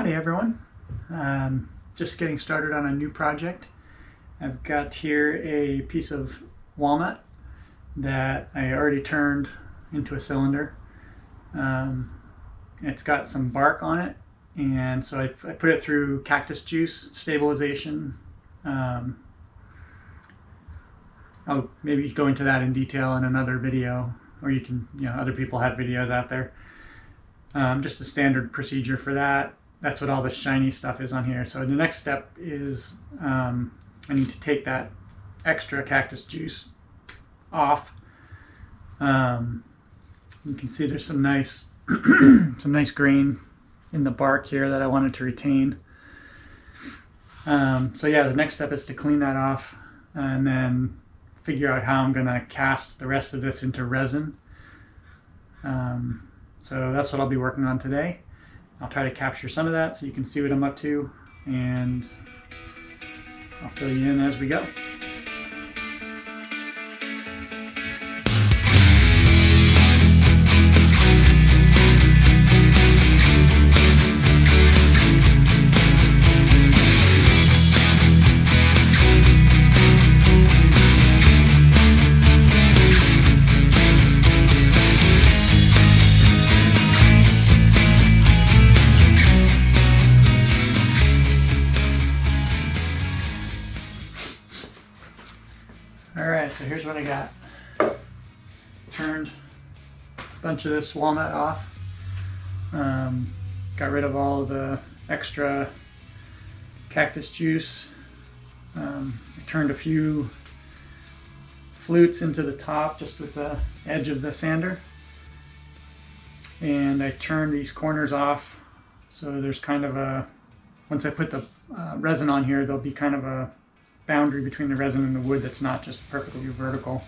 Hey everyone, just getting started on a new project. I've got here a piece of walnut that I already turned into a cylinder. It's got some bark on it, and so I put it through cactus juice stabilization. I'll maybe go into that in detail in another video, or you can, other people have videos out there. Just a standard procedure for that. That's what all this shiny stuff is on here. So the next step is I need to take that extra cactus juice off. You can see there's some nice some nice grain in the bark here that I wanted to retain. So yeah, the next step is to clean that off and then figure out how I'm going to cast the rest of this into resin. So that's what I'll be working on today. I'll try to capture some of that so you can see what I'm up to, and I'll fill you in as we go. Alright, so here's what I got. Turned a bunch of this walnut off. Got rid of all of the extra cactus juice. I turned a few flutes into the top just with the edge of the sander. And I turned these corners off, so there's kind of a, once I put the resin on here, there'll be kind of a boundary between the resin and the wood that's not just perfectly vertical.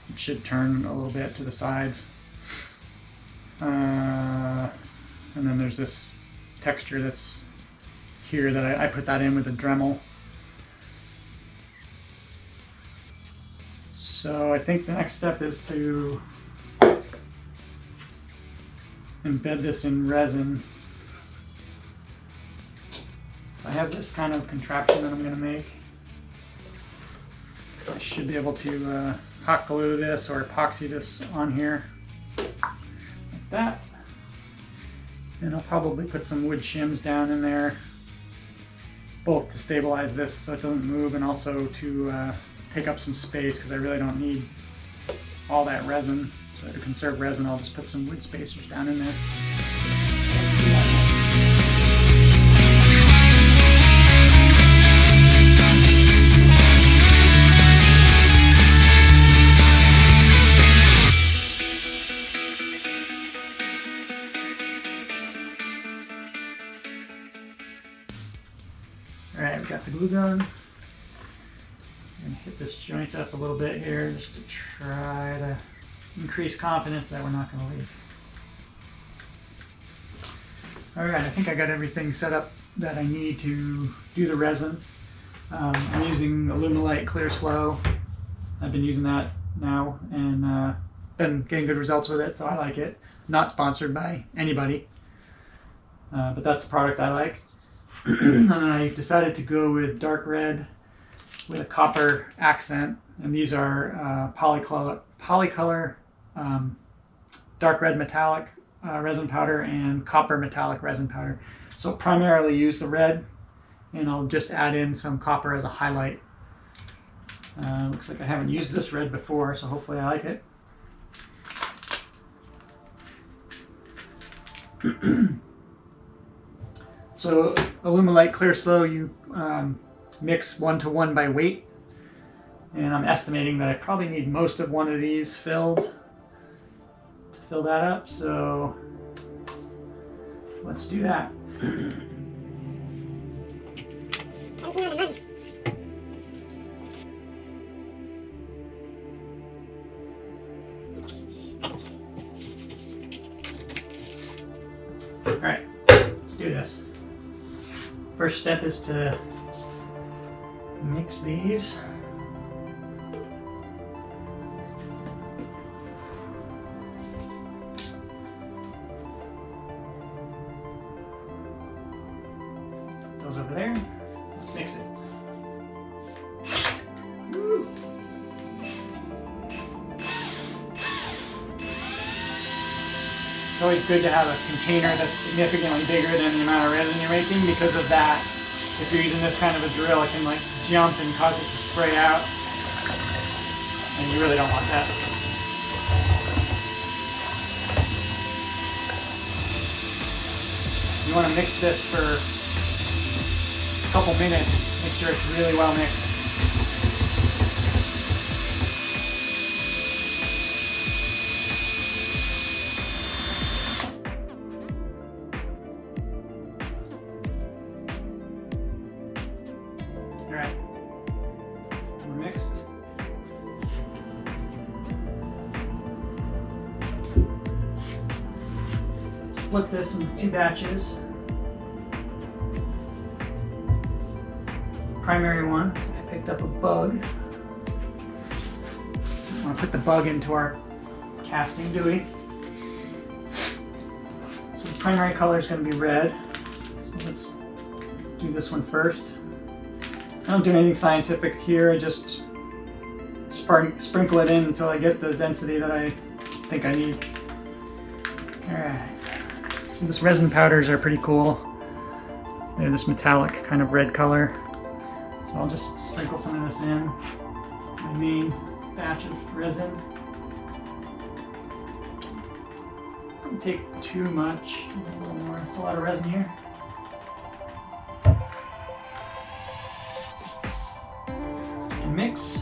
It should turn a little bit to the sides. And then there's this texture that's here that I put that in with a Dremel. So I think the next step is to embed this in resin. So I have this kind of contraption that I'm going to make. I should be able to hot glue this or epoxy this on here like that. And I'll probably put some wood shims down in there, both to stabilize this so it doesn't move and also to take up some space, because I really don't need all that resin. So to conserve resin, I'll just put some wood spacers down in there. Alright, we got the glue gun. I'm going to hit this joint up a little bit here just to try to increase confidence that we're not going to leak. Alright, I think I got everything set up that I need to do the resin. I'm using Lathe Clear Slow. I've been using that now and been getting good results with it, so I like it. Not sponsored by anybody, but that's a product I like. And I decided to go with dark red with a copper accent, and these are polycolor dark red metallic resin powder and copper metallic resin powder. So primarily use the red, and I'll just add in some copper as a highlight. Looks like I haven't used this red before, so hopefully I like it. So Lathe Clear Slow, you mix 1-to-1 by weight, and I'm estimating that I probably need most of one of these filled to fill that up, so let's do that. Alright, let's do this. First step is to mix these. goes over there. Let's mix it. It's always good to have a container that's significantly bigger than the amount of resin you're making. Because of that, if you're using this kind of a drill, it can like jump and cause it to spray out, and you really don't want that. You want to mix this for a couple minutes, make sure it's really well mixed. Alright, we're mixed. Split this into 2 batches. Primary one, so I picked up a bug. I want to put the bug into our casting dewey. So the primary color is going to be red. So let's do this one first. I don't do anything scientific here, I just sprinkle it in until I get the density that I think I need. Alright, so this resin powders are pretty cool. They're this metallic kind of red color. So I'll just sprinkle some of this in my main batch of resin. Don't take too much, a little more. There's a lot of resin here. And mix.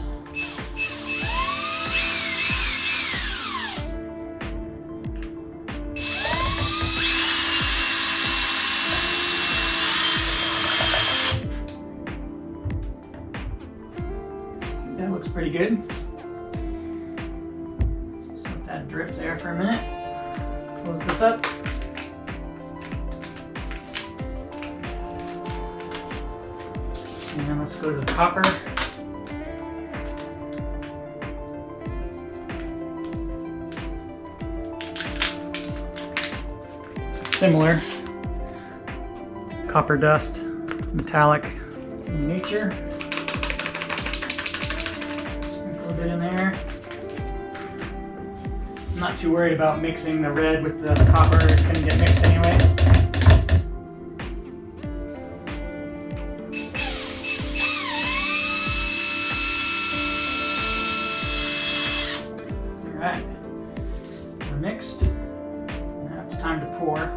That looks pretty good. So just let that drip there for a minute. Close this up. And then let's go to the copper. It's similar. Copper dust, metallic in nature. Bit in there. I'm not too worried about mixing the red with the copper, it's going to get mixed anyway. Alright, we're mixed. Now it's time to pour.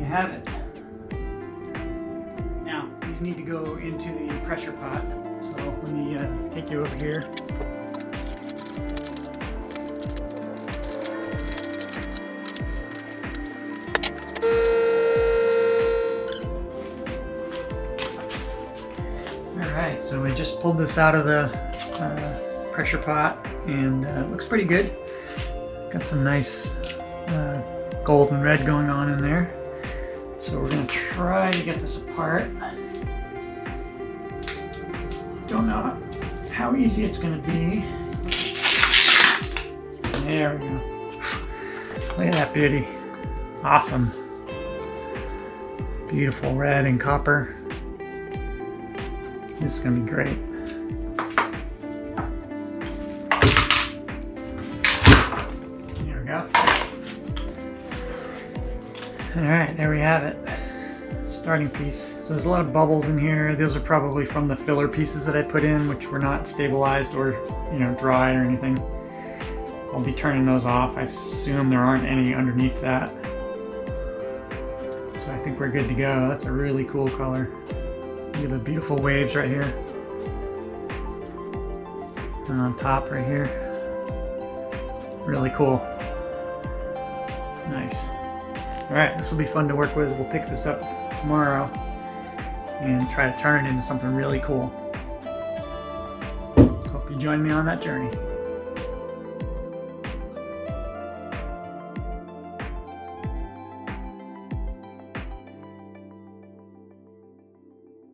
Have it. Now, these need to go into the pressure pot. So let me take you over here. Alright, so we just pulled this out of the pressure pot, and it looks pretty good. Got some nice golden red going on in there. So we're going to try to get this apart. Don't know how easy it's going to be. There we go. Look at that beauty. Awesome. Beautiful red and copper. This is going to be great. There we go. Alright, there we have it. Starting piece. So there's a lot of bubbles in here. Those are probably from the filler pieces that I put in, which were not stabilized or, dry or anything. I'll be turning those off. I assume there aren't any underneath that. So I think we're good to go. That's a really cool color. Look at the beautiful waves right here. And on top right here. Really cool. Nice. Alright, this will be fun to work with. We'll pick this up tomorrow and try to turn it into something really cool. Hope you join me on that journey.